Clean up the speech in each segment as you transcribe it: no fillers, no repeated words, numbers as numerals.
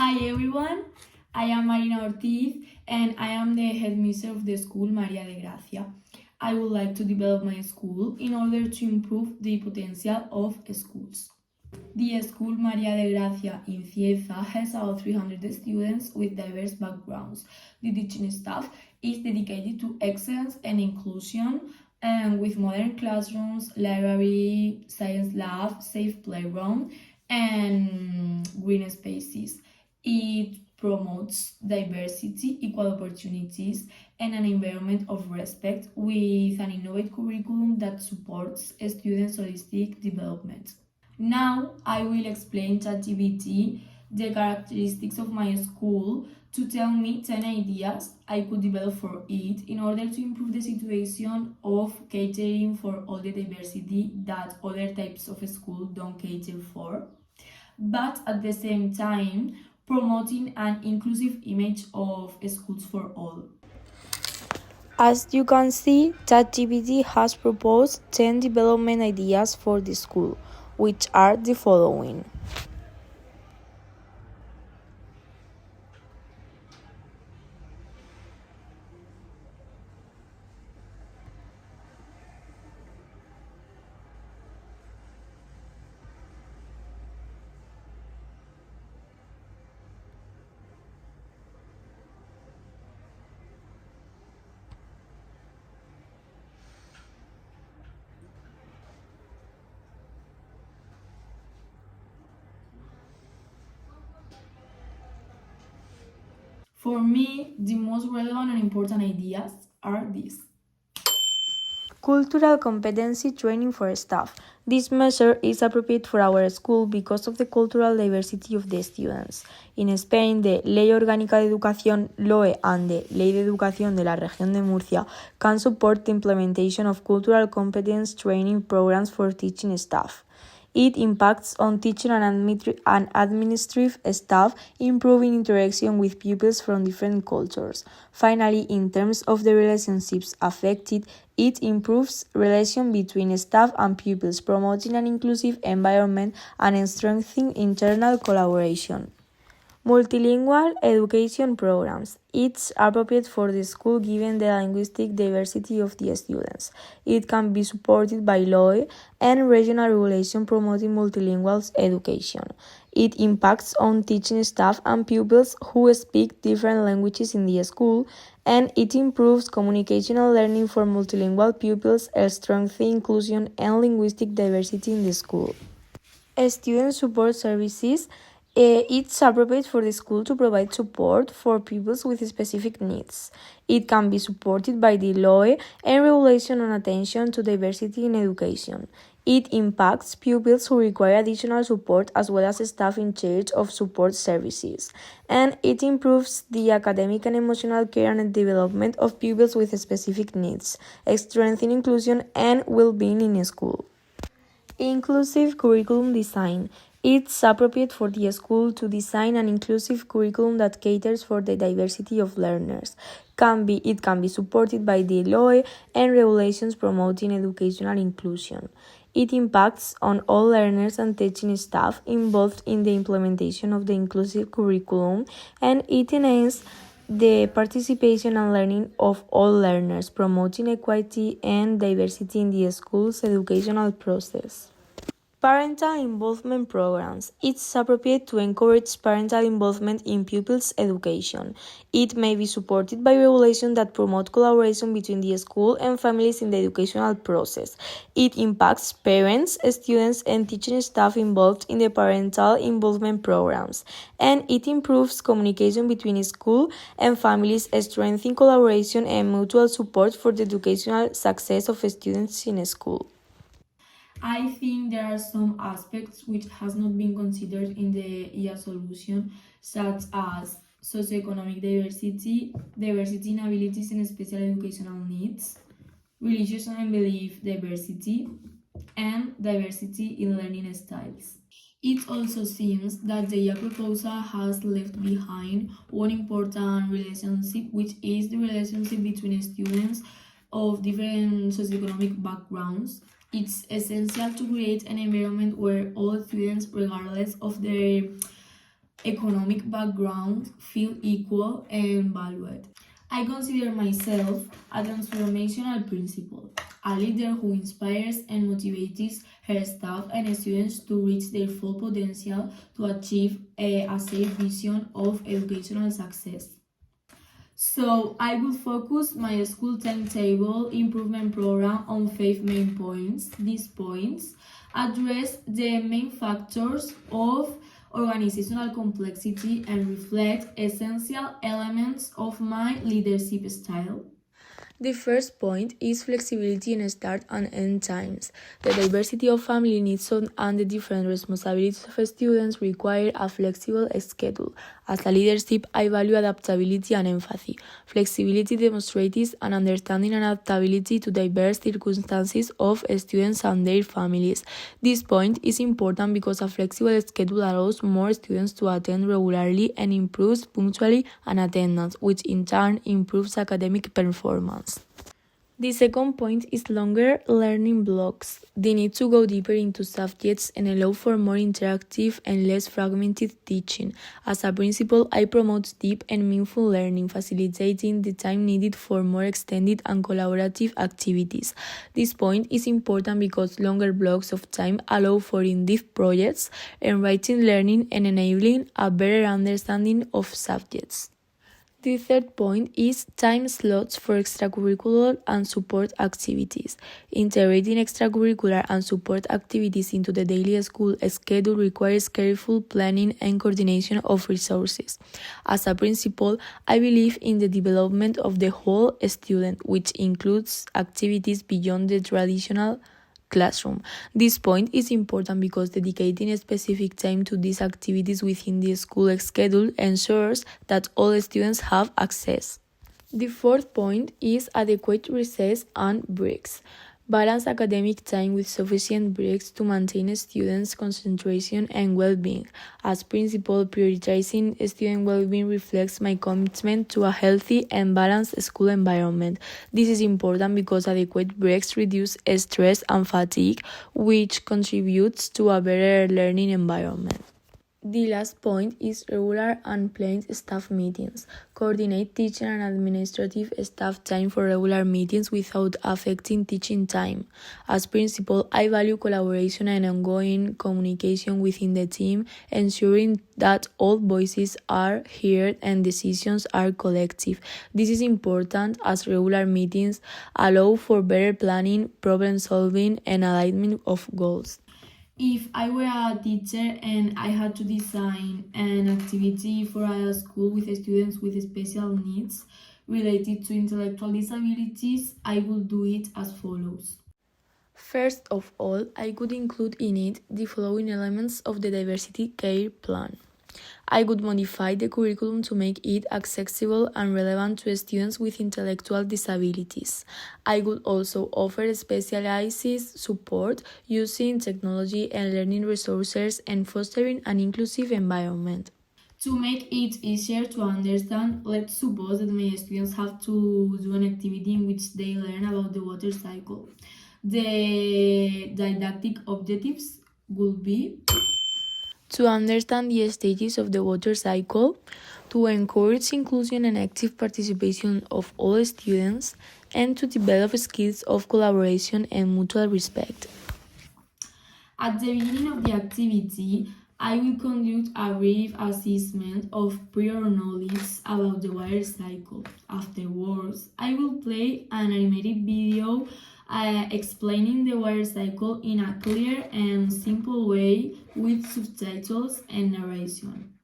Hi everyone, I am Marina Ortiz and I am the headmistress of the school Maria de Gracia. I would like to develop my school in order to improve the potential of schools. The school Maria de Gracia in Cieza has about 300 students with diverse backgrounds. The teaching staff is dedicated to excellence and inclusion, and with modern classrooms, library, science lab, safe playground, and green spaces. It promotes diversity, equal opportunities, and an environment of respect with an innovative curriculum that supports students' holistic development. Now I will explain ChatGPT the characteristics of my school to tell me 10 ideas I could develop for it in order to improve the situation of catering for all the diversity that other types of school don't cater for, but at the same time promoting an inclusive image of schools for all. As you can see, ChatGPT has proposed 10 development ideas for the school, which are the following. For me, the most relevant and important ideas are these. Cultural competency training for staff. This measure is appropriate for our school because of the cultural diversity of the students. In Spain, the Ley Orgánica de Educación (LOE) and the Ley de Educación de la Región de Murcia can support the implementation of cultural competence training programs for teaching staff. It impacts on teaching and administrative staff, improving interaction with pupils from different cultures. Finally, in terms of the relationships affected, it improves relation between staff and pupils, promoting an inclusive environment and strengthening internal collaboration. Multilingual education programs. It's appropriate for the school given the linguistic diversity of the students. It can be supported by law and regional regulation promoting multilingual education. It impacts on teaching staff and pupils who speak different languages in the school, and it improves communication and learning for multilingual pupils, strengthening inclusion and linguistic diversity in the school. Student support services. It's appropriate for the school to provide support for pupils with specific needs. It can be supported by the law and regulation on attention to diversity in education. It impacts pupils who require additional support as well as staff in charge of support services. And it improves the academic and emotional care and development of pupils with specific needs, strengthening inclusion and well-being in school. Inclusive curriculum design. It's appropriate for the school to design an inclusive curriculum that caters for the diversity of learners. It can be supported by the law and regulations promoting educational inclusion. It impacts on all learners and teaching staff involved in the implementation of the inclusive curriculum, and it enhances the participation and learning of all learners, promoting equity and diversity in the school's educational process. Parental involvement programs. It's appropriate to encourage parental involvement in pupils' education. It may be supported by regulations that promote collaboration between the school and families in the educational process. It impacts parents, students, and teaching staff involved in the parental involvement programs. And it improves communication between school and families, strengthening collaboration and mutual support for the educational success of students in school. I think there are some aspects which has not been considered in the IA solution, such as socioeconomic diversity, diversity in abilities and special educational needs, religious and belief diversity, and diversity in learning styles. It also seems that the IA proposal has left behind one important relationship, which is the relationship between students of different socioeconomic backgrounds. It's essential to create an environment where all students, regardless of their economic background feel equal and valued. I consider myself a transformational principal, a leader who inspires and motivates her staff and students to reach their full potential to achieve a safe vision of educational success. So I will focus my school timetable improvement program on 5 main points. These points address the main factors of organizational complexity and reflect essential elements of my leadership style. The first point is flexibility in start and end times. The diversity of family needs and the different responsibilities of students require a flexible schedule. As a leadership, I value adaptability and empathy. Flexibility demonstrates an understanding and adaptability to diverse circumstances of students and their families. This point is important because a flexible schedule allows more students to attend regularly and improves punctuality and attendance, which in turn improves academic performance. The second point is longer learning blocks. The need to go deeper into subjects and allow for more interactive and less fragmented teaching. As a principal, I promote deep and meaningful learning, facilitating the time needed for more extended and collaborative activities. This point is important because longer blocks of time allow for in-depth projects, enriching learning and enabling a better understanding of subjects. The third point is time slots for extracurricular and support activities. Integrating extracurricular and support activities into the daily school schedule requires careful planning and coordination of resources. As a principal, I believe in the development of the whole student, which includes activities beyond the traditional classroom. This point is important because dedicating a specific time to these activities within the school schedule ensures that all students have access. The fourth point is adequate recess and breaks. Balance academic time with sufficient breaks to maintain students' concentration and well-being. As principal, prioritizing student well-being reflects my commitment to a healthy and balanced school environment. This is important because adequate breaks reduce stress and fatigue, which contributes to a better learning environment. The last point is regular and planned staff meetings. Coordinate teaching and administrative staff time for regular meetings without affecting teaching time. As principal, I value collaboration and ongoing communication within the team, ensuring that all voices are heard and decisions are collective. This is important as regular meetings allow for better planning, problem solving, and alignment of goals. If I were a teacher and I had to design an activity for a school with students with special needs related to intellectual disabilities, I would do it as follows. First of all, I could include in it the following elements of the diversity care plan. I would modify the curriculum to make it accessible and relevant to students with intellectual disabilities. I would also offer specialized support using technology and learning resources and fostering an inclusive environment. To make it easier to understand, let's suppose that my students have to do an activity in which they learn about the water cycle. The didactic objectives will be to understand the stages of the water cycle, to encourage inclusion and active participation of all students, and to develop skills of collaboration and mutual respect. At the beginning of the activity, I will conduct a brief assessment of prior knowledge about the water cycle. Afterwards, I will play an animated video explaining the water cycle in a clear and simple way with subtitles and narration.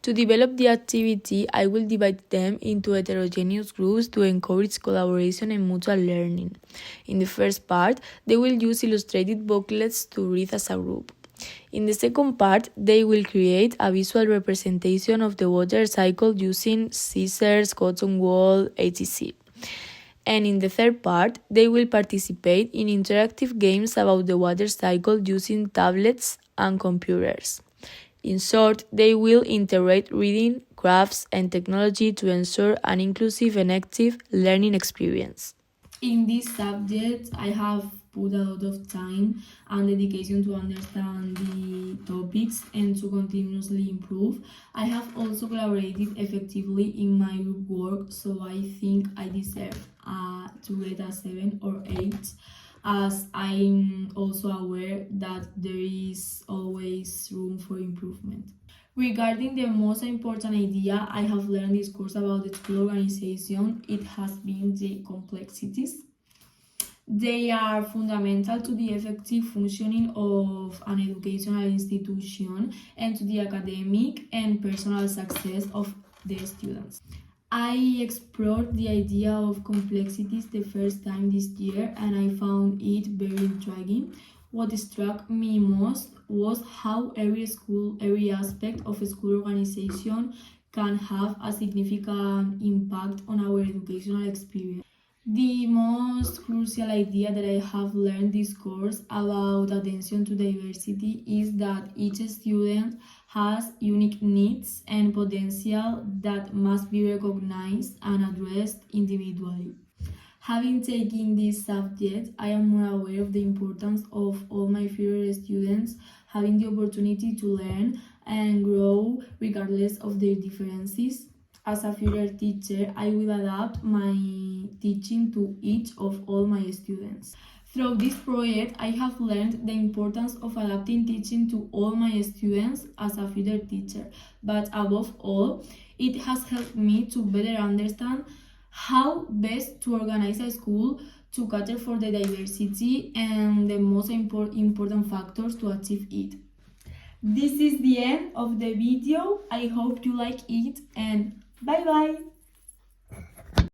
To develop the activity, I will divide them into heterogeneous groups to encourage collaboration and mutual learning. In the first part, they will use illustrated booklets to read as a group. In the second part, they will create a visual representation of the water cycle using scissors, cotton wool, etc. And in the third part, they will participate in interactive games about the water cycle using tablets and computers. In short, they will integrate reading, crafts, and technology to ensure an inclusive and active learning experience. In this subject, I have put a lot of time and dedication to understand the topics and to continuously improve. I have also collaborated effectively in my group work, so I think I deserve to get a 7 or 8, as I'm also aware that there is always room for improvement. Regarding the most important idea I have learned this course about the school organization, it has been the complexities. They are fundamental to the effective functioning of an educational institution and to the academic and personal success of the students. I explored the idea of complexities the first time this year and I found it very intriguing. What struck me most was how every aspect of a school organization can have a significant impact on our educational experience. The most crucial idea that I have learned this course about attention to diversity is that each student has unique needs and potential that must be recognized and addressed individually. Having taken this subject, I am more aware of the importance of all my future students having the opportunity to learn and grow regardless of their differences. As a future teacher, I will adapt my teaching to each of all my students. Through this project, I have learned the importance of adapting teaching to all my students as a future teacher, but above all, it has helped me to better understand how best to organize a school to cater for the diversity and the most important factors to achieve it. This is the end of the video. I hope you like it and bye bye!